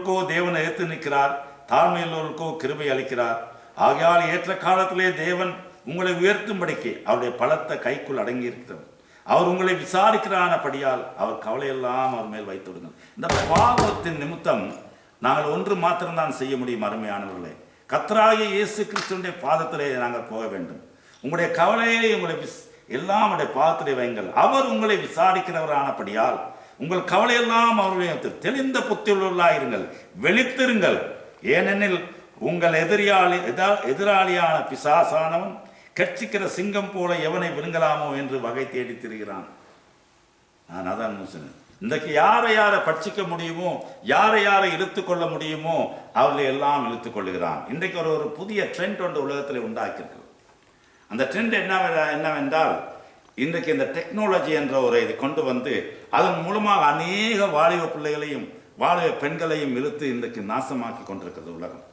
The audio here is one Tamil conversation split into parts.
உள்ளவர்களுக்கோ தேவன் எதிர்த்து நிற்கிறார், தாழ்மையுள்ளவர்களுக்கோ கிருபை அளிக்கிறார். ஆகையால் ஏற்ற காலத்திலே தேவன் உங்களை உயர்த்தும்படிக்கு அவருடைய பலத்த கைக்குள் அடங்கி இருக்கிறவர். அவர் உங்களை விசாரிக்கிறானபடியால் அவர் கவலையெல்லாம் அவர் மேல் வைத்து விடுங்கள். இந்த பாவத்தின் நிமித்தம் நாங்கள் ஒன்று மாத்திரம்தான் செய்ய முடியும் அருமையானவர்களே. கர்த்தராகிய இயேசு கிறிஸ்துவினுடைய பாதத்திலே நாங்கள் போக வேண்டும். உங்களுடைய கவலையை உங்களை எல்லாம் உடைய பாதத்திலே வைங்கள். அவர் உங்களை விசாரிக்கிறவரானபடியால் உங்கள் கவலையெல்லாம் அவருடைய தெளிந்த புத்தியுள்ளவர்களாயிருங்கள், வெளித்திருங்கள். ஏனெனில் உங்கள் எதிராளியான பிசாசானவன் கட்சிக்கிற சிங்கம் போல எவனை விழுங்கலாமோ என்று வகை தேடி திரிகிறான். நான் அதான் சொன்னேன். இன்றைக்கு யாரை யாரை பட்சிக்க முடியுமோ, யாரை யாரை இழுத்துக் கொள்ள முடியுமோ அவர்களை எல்லாம் இழுத்துக் கொள்ளுகிறான். இன்றைக்கு ஒரு புதிய ட்ரெண்ட் ஒன்று உலகத்தில் உண்டாக்கியிருக்கு. அந்த ட்ரெண்ட் என்னவென்றால், இன்றைக்கு இந்த டெக்னாலஜி என்ற ஒரு இதை கொண்டு வந்து அதன் மூலமாக அநேக வாலிப பிள்ளைகளையும் வாலிப பெண்களையும் இழுத்து இன்றைக்கு நாசமாக்கி கொண்டிருக்கிறது உலகம்.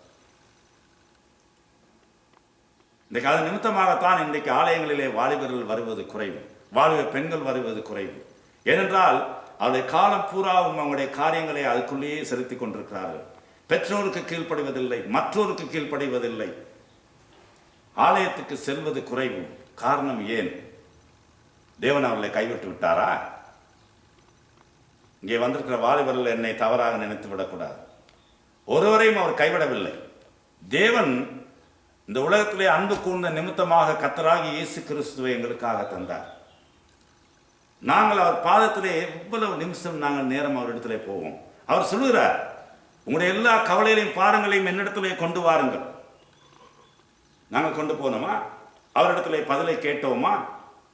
இன்றைக்கு அது நிமித்தமாகத்தான் இன்றைக்கு ஆலயங்களிலே வாலிபர்கள் வருவது குறைவு, வாலிப பெண்கள் வருவது குறைவு. ஏனென்றால் அவருடைய காலம் பூராவும் அவங்களுடைய காரியங்களை அதுக்குள்ளேயே செலுத்தி கொண்டிருக்கிறார்கள். பெற்றோருக்கு கீழ்ப்படிவதில்லை, மற்றோருக்கு கீழ்ப்படிவதில்லை, ஆலயத்துக்கு செல்வது குறைவு. காரணம் ஏன்? தேவன் அவர்களை கைவிட்டு விட்டாரா? இங்கே வந்திருக்கிற வாலிபர்கள் என்னை தவறாக நினைத்து விடக்கூடாது. ஒருவரையும் அவர் கைவிடவில்லை. தேவன் இந்த உலகத்திலே அன்பு கூர்ந்த நிமித்தமாக கர்த்தராகி இயேசு கிறிஸ்துவை எங்களுக்காக தந்தார். நாங்கள் அவர் பாதத்திலே எவ்வளவு நிமிஷம் நாங்கள் நேரம் அவர் இடத்திலே போவோம். அவர் சொல்லுகிறார், உங்களுடைய எல்லா கவலைகளையும் பாரங்களையும் என்னிடத்திலே கொண்டு வாருங்கள். நாங்கள் கொண்டு போனோமா? அவரிடத்துல பதிலை கேட்டோமா?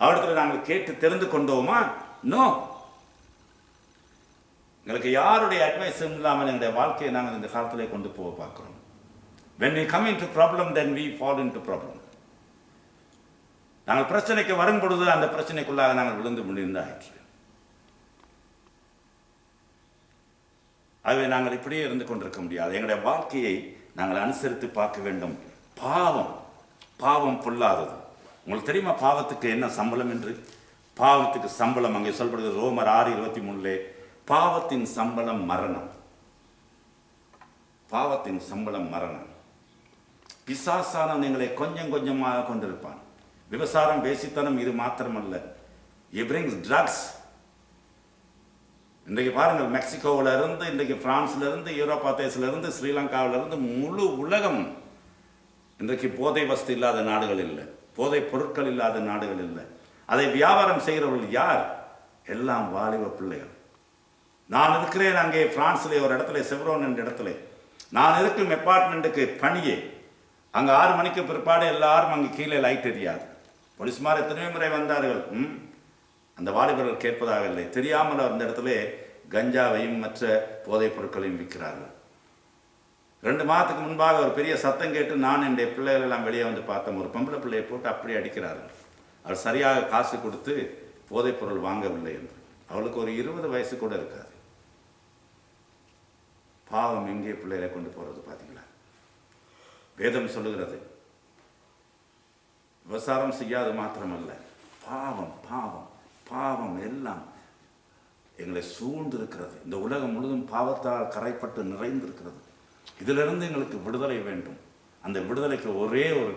அவரிடத்துல நாங்கள் கேட்டு தெரிந்து கொண்டோமா? நோ. எங்களுக்கு யாருடைய அட்வைஸ் இல்லாமல் எங்களுடைய வாழ்க்கையை நாங்கள் இந்த காலத்திலே கொண்டு போக பார்க்கிறோம். When we come into problem, then we fall into problem. நாங்கள் பிரச்சனைக்கு வரும் பொழுது அந்த பிரச்சனைக்குள்ளாக நாங்கள் விழுந்து முடிந்தாயிற்று. ஆகவே நாங்கள் இப்படியே இருந்து கொண்டிருக்க முடியாது. எங்களுடைய வாழ்க்கையை நாங்கள் அனுசரித்து பார்க்க வேண்டும். பாவம் பொல்லாதது. உங்களுக்கு தெரியுமா பாவத்துக்கு என்ன சம்பளம் என்று? பாவத்துக்கு சம்பளம் அங்கே சொல்லப்படுகிறது ரோமர் 6:23. பாவத்தின் சம்பளம் மரணம். பாவத்தின் சம்பளம் மரணம். பிசாசான நீங்களை கொஞ்சம் கொஞ்சமாக கொண்டிருப்பான். விபசாரம், வேசித்தனம் இது மாத்திரமல்ல. He brings drugs. இன்றைக்கு பாருங்கள், மெக்சிகோவில் இருந்து, இன்றைக்கு பிரான்ஸ்ல இருந்து, யூரோப்பா தேசத்துல இருந்து, ஸ்ரீலங்காவில இருந்து முழு உலகம் இன்றைக்கு போதை வஸ்து இல்லாத நாடுகள் இல்லை, போதை பொருட்கள் இல்லாத நாடுகள் இல்லை. அதை வியாபாரம் செய்கிறவர்கள் யார்? எல்லாம் வாலிப பிள்ளைகள். நான் இருக்கிறேன் அங்கே பிரான்ஸ்ல ஒரு இடத்துல, செவ்ரோன் என்ற இடத்துல நான் இருக்கும் அப்பார்ட்மெண்ட்டுக்கு பணியே. அங்கே 6 மணிக்கு பிற்பாடு எல்லாரும் அங்கே கீழே லைட் எரியாது. போலீஸ்மார் எத்தனையோ முறை வந்தார்கள். அந்த வாலிபர்கள் கேட்பதாக இல்லை. தெரியாமல் அந்த இடத்துல கஞ்சாவையும் மற்ற போதைப் பொருட்களையும் விற்கிறார்கள். 2 மாதத்துக்கு முன்பாக ஒரு பெரிய சத்தம் கேட்டு நான் என்னுடைய பிள்ளைகள் எல்லாம் வெளியே வந்து பார்த்தோம். ஒரு பொம்பளை பிள்ளையை போட்டு அப்படி அடிக்கிறார்கள். அவர் சரியாக காசு கொடுத்து போதைப் பொருள் வாங்கவில்லை என்று. அவளுக்கு ஒரு 20 வயசு கூட இருக்காது. பாவம் எங்கே பிள்ளைகளை கொண்டு போறது பார்த்தீங்களா? வேதம் சொல்லுகிறது, விபசாரம் செய்யாது மாத்திரமல்ல, பாவம் பாவம் பாவம் எல்லாம் எங்களை சூழ்ந்து இருக்கிறது. இந்த உலகம் முழுதும் பாவத்தால் கரைப்பட்டு நிறைந்திருக்கிறது. இதிலிருந்து எங்களுக்கு விடுதலை வேண்டும். அந்த விடுதலைக்கு ஒரே ஒரு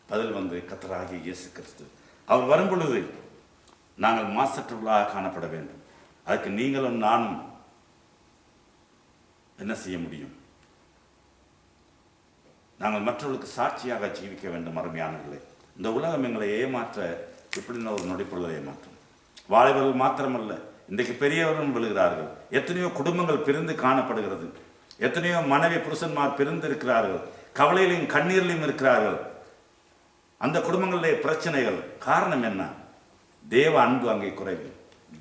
பதில் வந்து கர்த்தராகிய இயேசு கிறிஸ்து. அவர் வரும் பொழுது நாங்கள் மாசற்றவர்களாக காணப்பட வேண்டும். அதுக்கு நீங்களும் நானும் என்ன செய்ய முடியும்? நாங்கள் மற்றவர்களுக்கு சாட்சியாக ஜீவிக்க வேண்டும். அருமையானவர்களே, இந்த உலகம் எங்களை ஏமாற்ற இப்படின்னு ஒரு நொடிப்பொழுதை ஏமாற்றும். வாலிபர்கள் மாத்திரமல்ல, இன்றைக்கு பெரியவர்களும் விழுகிறார்கள். எத்தனையோ குடும்பங்கள் பிரிந்து காணப்படுகிறது. எத்தனையோ மனைவி புருஷன்மார் பிரிந்து இருக்கிறார்கள். கவலையிலையும் கண்ணீரிலையும் இருக்கிறார்கள். அந்த குடும்பங்களிலே பிரச்சனைகள். காரணம் என்ன? தேவ அன்பு அங்கே குறைவு,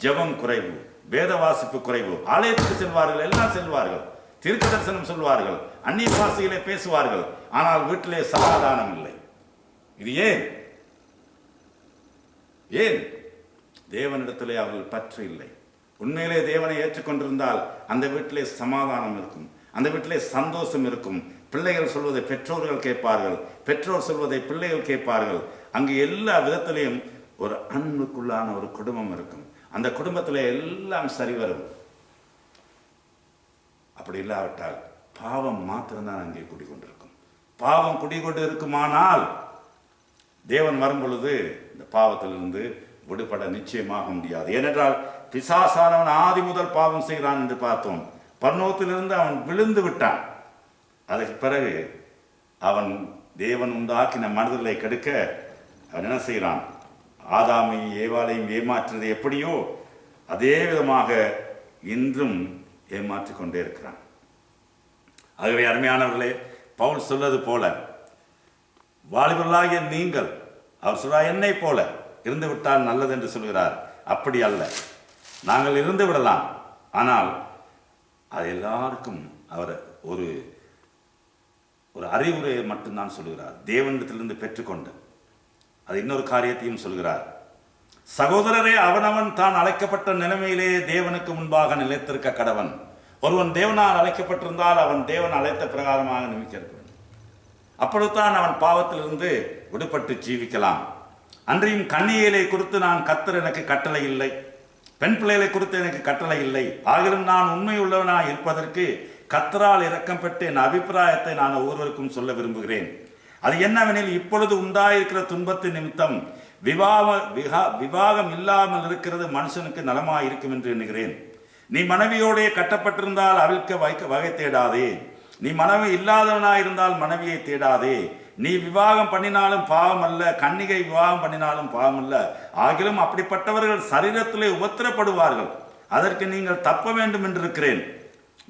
ஜெபம் குறைவு, வேத வாசிப்பு குறைவு. ஆலயத்துக்கு செல்வார்கள், எல்லாம் செல்வார்கள், தீர்க்க தரிசனம் சொல்வார்கள், அந்நிய பாஷையிலே பேசுவார்கள், ஆனால் வீட்டிலே சமாதானம் இல்லை. இது ஏன்? ஏன்? தேவனிடத்திலே அவர்கள் பற்று இல்லை. உண்மையிலே தேவனை ஏற்றுக்கொண்டிருந்தால் அந்த வீட்டிலே சமாதானம் இருக்கும், அந்த வீட்டிலே சந்தோஷம் இருக்கும். பிள்ளைகள் சொல்வதை பெற்றோர்கள் கேட்பார்கள், பெற்றோர் சொல்வதை பிள்ளைகள் கேட்பார்கள். அங்கு எல்லா விதத்திலையும் ஒரு அன்புக்குள்ளான ஒரு குடும்பம் இருக்கும். அந்த குடும்பத்தில் எல்லாம் சரி வரும். அப்படி இல்லாவிட்டால் பாவம் மாத்திரம்தான் அங்கே குடிகொண்டிருக்கும். பாவம் குடிகொண்டு இருக்குமானால் தேவன் வரும் பொழுது இந்த பாவத்திலிருந்து விடுபட நிச்சயமாக முடியாது. ஏனென்றால் பிசாசானவன் ஆதி முதல் பாவம் செய்கிறான் என்று பார்த்தோம். பரலோகத்திலிருந்து அவன் விழுந்து விட்டான். அதற்கு பிறகு அவன் தேவன் உண்டாக்கின மனிதர்களை கெடுக்க அவன் என்ன செய்கிறான்? ஆதாமையும் ஏவாளையும் ஏமாற்றுறது எப்படியோ அதே விதமாக இன்றும் ஏமாற்றிக் கொண்டே இருக்கிறான். ஆகவே அருமையானவர்களே, பவுல் சொல்வது போல வாலிபர்களாகிய நீங்கள், அவர் சொல்றார், என்னை போல இருந்து விட்டால் நல்லது என்று சொல்கிறார். அப்படி அல்ல, நாங்கள் இருந்து விடலாம். ஆனால் அது எல்லாருக்கும் அவர் ஒரு ஒரு அறிவுரையை மட்டும்தான் சொல்கிறார், தேவனிடத்திலிருந்து பெற்றுக்கொண்டு. அது இன்னொரு காரியத்தையும் சொல்கிறார், சகோதரரே, அவனவன் தான் அழைக்கப்பட்ட நிலைமையிலே தேவனுக்கு முன்பாக நிலைத்திருக்க கடவன். ஒருவன் தேவனால் அழைக்கப்பட்டிருந்தால் அவன் தேவன் அழைத்த பிரகாரமாக நியமிக்க, அப்பொழுதுதான் அவன் பாவத்திலிருந்து விடுபட்டு ஜீவிக்கலாம். அன்றையும் கன்னியலை குறித்து நான் கர்த்தர் எனக்கு கட்டளை இல்லை, பெண் பிள்ளைகளை குறித்து எனக்கு கட்டளை இல்லை. ஆகிலும் நான் உண்மை உள்ளவனாய் இருப்பதற்கு கர்த்தரால் இரக்கம் பெற்று என் அபிப்பிராயத்தை நான் ஒவ்வொருவருக்கும் சொல்ல விரும்புகிறேன். அது என்னவெனில், இப்பொழுது உண்டாயிருக்கிற துன்பத்தின் நிமித்தம் விவாகம் இல்லாமல் இருக்கிறது மனுஷனுக்கு நலமாய் இருக்கும் என்று எண்ணுகிறேன். நீ மனைவியோடே கட்டப்பட்டிருந்தால் அவிழ்க்க வகை தேடாதே. நீ மனைவி இல்லாதவனாயிருந்தால் மனைவியை தேடாதே. நீ விவாகம் பண்ணினாலும் பாவம் அல்ல, கன்னிகை விவாகம் பண்ணினாலும் பாவம் அல்ல. ஆகிலும் அப்படிப்பட்டவர்கள் சரீரத்திலே உபத்திரப்படுவார்கள், அதற்கு நீங்கள் தப்ப வேண்டும் என்றிருக்கிறேன்.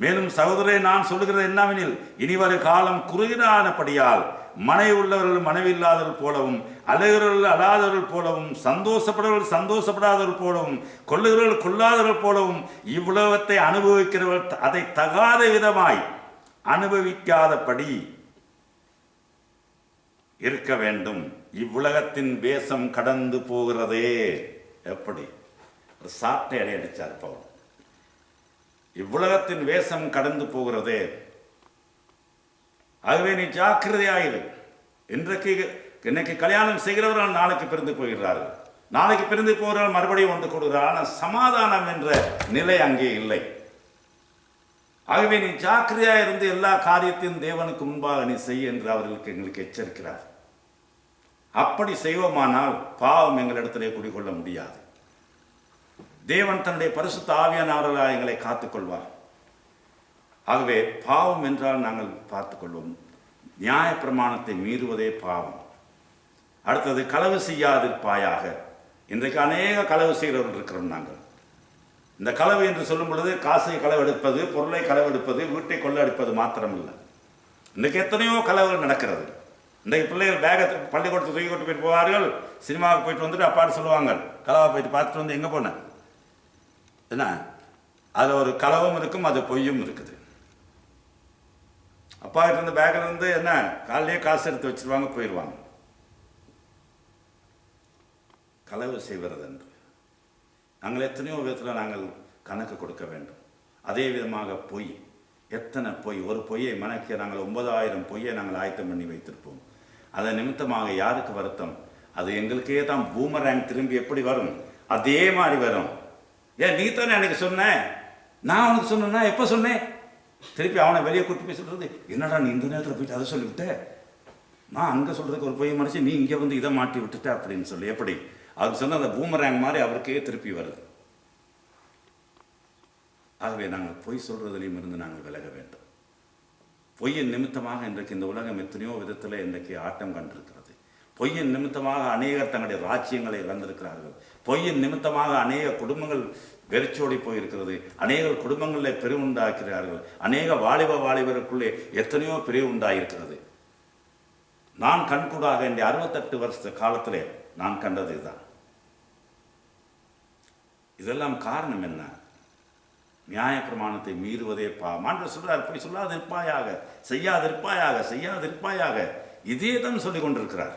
மேலும் சகோதரே, நான் சொல்லுகிறது என்னவெனில், இனிவரு காலம் குறுகினானபடியால் மனைவி உள்ளவர்கள் மனைவி இல்லாதவர்கள் போலவும், அழுகிறவர்கள் அழாதவர்கள் போலவும், சந்தோஷப்படுவர்கள் சந்தோஷப்படாதவர்கள் போலவும், கொள்ளுகிறவர்கள் கொள்ளாதவர்கள் போலவும் இவ்வுலகத்தை அனுபவிக்கிறவர்கள் அதை தகாத விதமாய் அனுபவிக்காதபடி இருக்க வேண்டும். இவ்வுலகத்தின் வேஷம் கடந்து போகிறதே. எப்படி ஒரு சாட்டை அடிச்சார் பவுல். இவ்வுலகத்தின் வேஷம் கடந்து போகிறதே, ஆகவே நீ ஜாக்கிரதையாயிரு. இன்னைக்கு கல்யாணம் செய்கிறவர்கள் நாளைக்கு பிரிந்து போகிறார்கள், நாளைக்கு பிரிந்து போகிறவர்கள் மறுபடியும் வந்து கொடுக்கிறார். ஆனால் சமாதானம் என்ற நிலை அங்கே இல்லை. ஆகவே நீ ஜாக்கிரதையாக இருந்து எல்லா காரியத்தையும் தேவனுக்கு முன்பாக நீ செய்ய என்று அவர்களுக்கு எங்களுக்கு எச்சரிக்கிறார். அப்படி செய்வோமானால் பாவம் எங்களிடத்திலே குடிகொள்ள முடியாது. தேவன் தன்னுடைய பரிசுத்த ஆவியானவர்களால் எங்களை காத்துக்கொள்வார். ஆகவே பாவம் என்றால் நாங்கள் பார்த்துக்கொள்வோம். நியாய பிரமாணத்தை மீறுவதே பாவம். அடுத்தது, களவு செய்யாதிருப்பாயாக. இன்றைக்கு அநேக களவு செய்கிறவர்கள் இருக்கிறோம் நாங்கள். இந்த களவு என்று சொல்லும் பொழுது காசை களவெடுப்பது, பொருளை களவெடுப்பது, வீட்டை கொள்ளடிப்பது மாத்திரமில்லை. இன்றைக்கு எத்தனையோ களவுகள் நடக்கிறது. இன்றைக்கு பிள்ளைகள் பேகை பள்ளிக்கூடத்தை தூக்கி கொண்டு போயிட்டு போவார்கள். சினிமாவுக்கு போயிட்டு வந்துட்டு அப்பாட்டு சொல்லுவாங்க, களவா போயிட்டு பார்த்துட்டு வந்து எங்கே போனேன் என்ன, அதில் ஒரு களவும் இருக்கும், அது பொய்யும் இருக்குது. அப்பா கிட்ட இருந்து பேக்கில் இருந்து என்ன காலையிலேயே காசு எடுத்து வச்சிருவாங்க, போயிடுவாங்க. களவு செய்வது என்று நாங்கள் எத்தனையோ விதத்தில் நாங்கள் கணக்கு கொடுக்க வேண்டும். அதே விதமாக பொய், எத்தனை பொய், ஒரு பொய்யை மணக்க நாங்கள் 9000 பொய்யை நாங்கள் ஆயத்தம் பண்ணி வைத்திருப்போம். அதன் நிமித்தமாக யாருக்கு வருத்தம்? அது எங்களுக்கே தான் பூமரேங் திரும்பி எப்படி வரும், அதே மாதிரி வரும். ஏன் நீ தானே எனக்கு சொன்ன, நான் அவனுக்கு சொன்னா எப்போ சொன்னேன், திருப்பி அவனை வெளியே கூட்டி போய் சொல்றது, என்னடா நீ இந்த நேரத்தில் போயிட்டு அதை சொல்லிவிட்ட, நான் அங்கே சொல்றதுக்கு ஒரு பொய் மனுஷன், நீ இங்கே வந்து இதை மாட்டி விட்டுட்ட அப்படின்னு சொல்லி எப்படி அவர் சொன்ன அந்த பூமரேங் மாதிரி அவருக்கே திருப்பி வருது. ஆகவே நாங்கள் பொய் சொல்றதிலையும் இருந்து நாங்கள் விலக வேண்டும். பொய்யின் நிமித்தமாக இன்றைக்கு இந்த உலகம் எத்தனையோ விதத்தில் இன்றைக்கு ஆட்டம் கண்டிருக்கிறது. பொய்யின் நிமித்தமாக அநேகர் தங்களுடைய ராஜ்யங்களை இழந்திருக்கிறார்கள். பொய்யின் நிமித்தமாக அநேக குடும்பங்கள் வெறிச்சோடி போயிருக்கிறது. அநேக குடும்பங்களில் பிரிவு உண்டாக்கிறார்கள். அநேக வாலிபருக்குள்ளே எத்தனையோ பிரிவு உண்டாயிருக்கிறது. நான் கண்கூடாக இந்த 68 வருஷ காலத்திலே நான் கண்டது இதுதான். இதெல்லாம் காரணம் என்ன? நியாய பிரமாணத்தை மீறுவதே பாவம். சொல்றார், போய் சொல்லாதிருப்பாயாக, செய்யாதிருப்பாயாக, செய்யாதிருப்பாயாக, இதே தான் சொல்லிக் கொண்டிருக்கிறார்.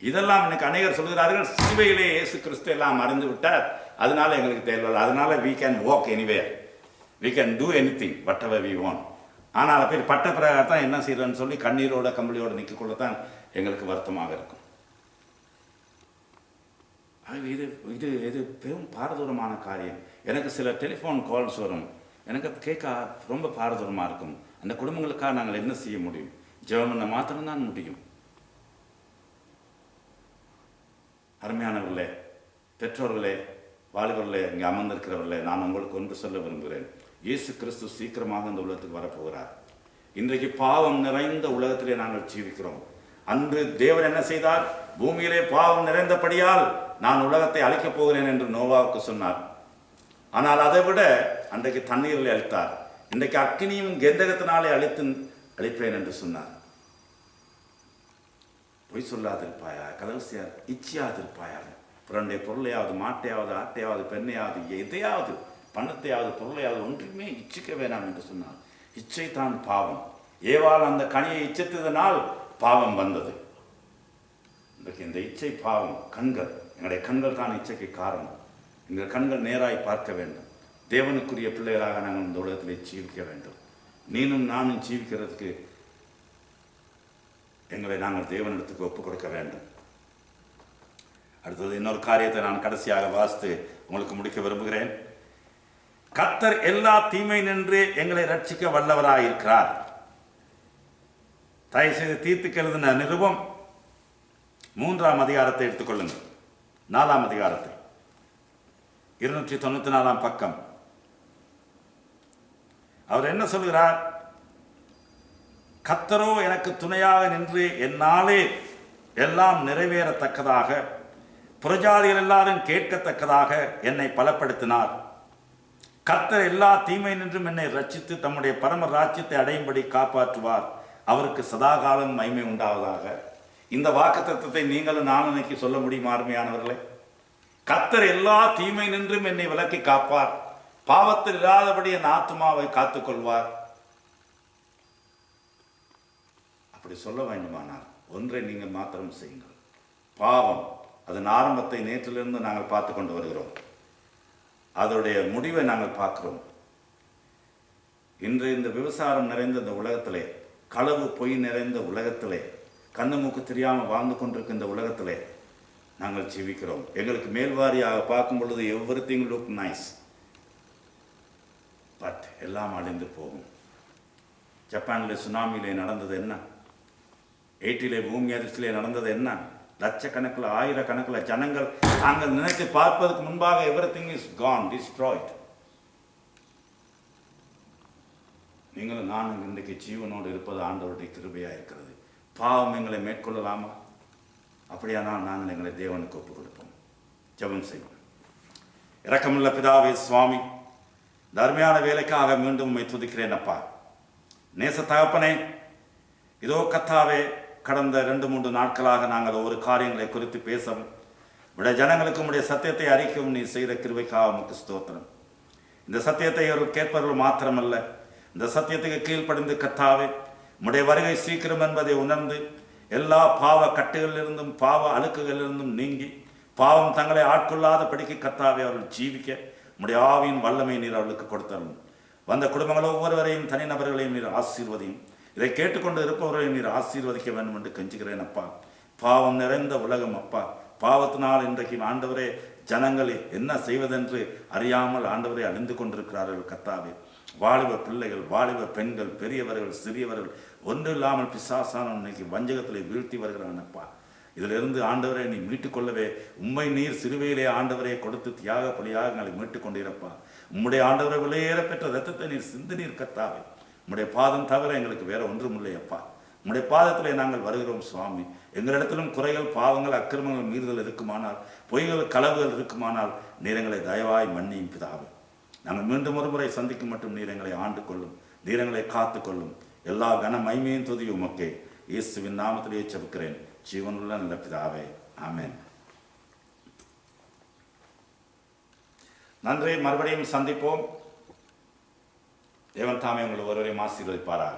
இதெல்லாம் இன்னைக்கு அநேகர் சொல்கிறார்கள், சிலுவையிலே இயேசு கிறிஸ்து எல்லாம் மறைந்து விட்டார், அதனால எங்களுக்கு தேவையில்லை, அதனால we can walk anywhere, we can do anything whatever we want. ஆனால் அப்படி பட்ட பிரகாரம் தான் என்ன செய்யறன்னு சொல்லி கண்ணீரோட கம்பளியோட நிற்கக்குள்ளதான் எங்களுக்கு வருத்தமாக இருக்கும். இது இது இது பெரும் பாரதூரமான காரியம். எனக்கு சில டெலிஃபோன் கால்ஸ் வரும், எனக்கு கேட்க ரொம்ப பாரதூரமாக இருக்கும். அந்த குடும்பங்களுக்காக நாங்கள் என்ன செய்ய முடியும்? ஜெபம் பண்ண மாத்திரம்தான் முடியும். அருமையானவர்களே, பெற்றோர்களே, வாலிபர்களே, இங்கே அமர்ந்திருக்கிறவர்களே, நான் உங்களுக்கு ஒன்று சொல்ல விரும்புகிறேன். இயேசு கிறிஸ்து சீக்கிரமாக இந்த உலகத்துக்கு வரப்போகிறார். இன்றைக்கு பாவம் நிறைந்த உலகத்திலே நாங்கள் ஜீவிக்கிறோம். அன்று தேவன் என்ன செய்தார்? பூமியிலே பாவம் நிறைந்தபடியால் நான் உலகத்தை அழிக்கப் போகிறேன் என்று நோவாவுக்கு சொன்னார். ஆனால் அதை விட அன்றைக்கு தண்ணீரில் அழித்தார். இன்றைக்கு அக்கினியும் கெந்தகத்தினாலே அழிப்பேன் என்று சொன்னார். பொய் சொல்லாதிருப்பாயா, கலவசியார் இச்சையாதிருப்பாயாக, பிறனுடைய பொருளையாவது, மாட்டையாவது, ஆட்டையாவது, பெண்ணையாவது, எதையாவது, பணத்தையாவது, பொருளையாவது ஒன்றுமே இச்சிக்க வேண்டாம் என்று சொன்னார். இச்சை தான் பாவம். ஏவாள் அந்த கனியை இச்சித்ததனால் பாவம் வந்தது. இன்றைக்கு இந்த இச்சை பாவம். கண்கள், எங்களுடைய கண்கள் தான் இச்சைக்கு காரணம். எங்கள் கண்கள் நேராய் பார்க்க வேண்டும். தேவனுக்குரிய பிள்ளைகளாக நாங்கள் இந்த உலகத்திலே ஜீவிக்க வேண்டும். நீனும் நானும் ஜீவிக்கிறதுக்கு எங்களை நாங்கள் தேவனிடத்துக்கு ஒப்புக் கொடுக்க வேண்டும். அடுத்தது இன்னொரு காரியத்தை நான் கடைசியாக வாசித்து உங்களுக்கு முடிக்க விரும்புகிறேன். கர்த்தர் எல்லா தீமை நின்று எங்களை ரட்சிக்க வல்லவராயிருக்கிறார். தயவுசெய்து தீத்துக்கு எழுதின நிருபம் 3ஆம் அதிகாரத்தை எடுத்துக்கொள்ளுங்கள். 4ஆம் அதிகாரத்தை 294ஆம் பக்கம். அவர் என்ன சொல்கிறார்? கர்த்தரோ எனக்கு துணையாக நின்று என்னாலே எல்லாம் நிறைவேறத்தக்கதாக, புறஜாதிகள் எல்லாரும் கேட்கத்தக்கதாக என்னை பலப்படுத்தினார். கர்த்தர் எல்லா தீமை நின்றும் என்னை ரட்சித்து தம்முடைய பரம ராஜ்யத்தை அடையும்படி காப்பாற்றுவார். அவருக்கு சதாகாலம் மகிமை உண்டாவதாக. இந்த வாக்குத்தத்தத்தை நீங்களும் நானும் இன்னைக்கு சொல்ல முடியுமா அருமையானவர்களே? கர்த்தர் எல்லா தீமை நின்றும் என்னை விலக்கி காப்பார். பாவத்தில் இல்லாதபடி என் ஆத்துமாவை காத்துக்கொள்வார். அப்படி சொல்ல வேண்டுமானால் ஒன்றை நீங்கள் மாத்திரம் செய்யுங்கள். பாவம் அதன் ஆரம்பத்தை நேற்றிலிருந்து நாங்கள் பார்த்து கொண்டு வருகிறோம். அதனுடைய முடிவை நாங்கள் பார்க்கிறோம். இன்று இந்த விவசாயம் நிறைந்த இந்த உலகத்திலே, களவு பொய் நிறைந்த உலகத்திலே, கண்ணு மூக்கு தெரியாமல் வாழ்ந்து கொண்டிருக்கின்ற உலகத்திலே நாங்கள் ஜீவிக்கிறோம். எங்களுக்கு மேல்வாரியாக பார்க்கும் பொழுது எவ்ரிதிங் லுக் நைஸ், பட் எல்லாம் அழிந்து போகும். ஜப்பானில் சுனாமியிலே நடந்தது என்ன? 80 பூமி அதிர்ச்சியிலே நடந்தது என்ன? லட்சக்கணக்கில், ஆயிரக்கணக்கில் ஜனங்கள் நாங்கள் நினைத்து பார்ப்பதற்கு முன்பாக எவ்ரிதிங் இஸ் கான், டிஸ்ட்ராய்ட். நீங்களும் நானும் இன்றைக்கு ஜீவனோடு இருப்பது ஆண்டவருடைய கிருபையாக இருக்கிறது. பாவம் எங்களை மேற்கொள்ளலாமா? அப்படியானால் நாங்கள் எங்களை தேவனுக்கு ஒப்புக் கொடுப்போம். ஜெபம் செய்வோம். இரக்கமுள்ள பிதாவே சுவாமி, தர்மையான வேலைக்காக மீண்டும் உம்மை துதிக்கிறேன் அப்பா. நேச தகப்பனே, இதோ கர்த்தாவே, கடந்த 2-3 நாட்களாக நாங்கள் ஒவ்வொரு காரியங்களை குறித்து பேசவும், உடைய ஜனங்களுக்கு உடைய சத்தியத்தை அறிக்கவும் நீ செய்த கிருபைக்காக உமக்கு ஸ்தோத்திரம். இந்த சத்தியத்தை அவர்கள் கேட்பவர்கள் மாத்திரமல்ல, இந்த சத்தியத்துக்கு கீழ்ப்படிந்து கர்த்தாவே, உடைய வருகை சீக்கிரம் என்பதை உணர்ந்து எல்லா பாவ கட்டுகளிலிருந்தும் பாவ அழுக்குகளிலிருந்தும் நீங்கி பாவம் தங்களை ஆட்கொள்ளாத படிக்க கர்த்தாவே அவர்கள் ஜீவிக்க உடைய ஆவியின் வல்லமை நீர் அவர்களுக்கு கொடுத்தரும். வந்த குடும்பங்கள் ஒவ்வொருவரையும், தனிநபர்களையும் நீர் ஆசீர்வதியும். இதை கேட்டுக்கொண்டு இருப்பவர்களையும் நீர் ஆசீர்வதிக்க வேண்டும் என்று கெஞ்சுகிறேன் அப்பா. பாவம் நிறைந்த உலகம் அப்பா. பாவத்தினால் இன்றைக்கு ஆண்டவரே ஜனங்கள் என்ன செய்வதென்று அறியாமல் ஆண்டவரை அழிந்து கொண்டிருக்கிறார்கள் கர்த்தாவே. வாலிப பிள்ளைகள், வாலிப பெண்கள், பெரியவர்கள், சிறியவர்கள் ஒன்று இல்லாமல் பிசாசான இன்னைக்கு வஞ்சகத்திலே வீழ்த்தி வருகிறான் அப்பா. இதிலிருந்து ஆண்டவரை நீ மீட்டுக்கொள்ளவே உம்மை நீர் சிறுவையிலே ஆண்டவரை கொடுத்து தியாக பலியாக எங்களை மீட்டுக் கொண்டிருப்பா. உம்முடைய ஆண்டவரை விலையேற பெற்ற ரத்தத்தை நீர் சிந்து நீர் கர்த்தாவே. உம்முடைய பாதம் தவிர எங்களுக்கு வேற ஒன்றும் இல்லை அப்பா. உம்முடைய பாதத்திலே நாங்கள் வருகிறோம் சுவாமி. எங்களிடத்திலும் குறைகள், பாவங்கள், அக்கிரமங்கள், மீறுதல் இருக்குமானால், பொய்கள், களவுகள் இருக்குமானால் நீர் எங்களை தயவாய் மன்னியும் பிதாவே. நாங்கள் மீண்டும் ஒரு முறை சந்திக்கும் மட்டும் நீர் எங்களை ஆண்டு கொள்ளும், நீர் எங்களை காத்து கொள்ளும். எல்லா கன மைமையும் துதி உமக்கே இயேசுவின் நாமத்திலே ஜெபிக்கிறேன் ஜீவனுள்ள நல்ல பிதாவே, ஆமென். நன்றி. மறுபடியும் சந்திப்போம். தேவன் தாமே உங்களை ஒருவரையும் ஆசீர்வதிப்பாராக.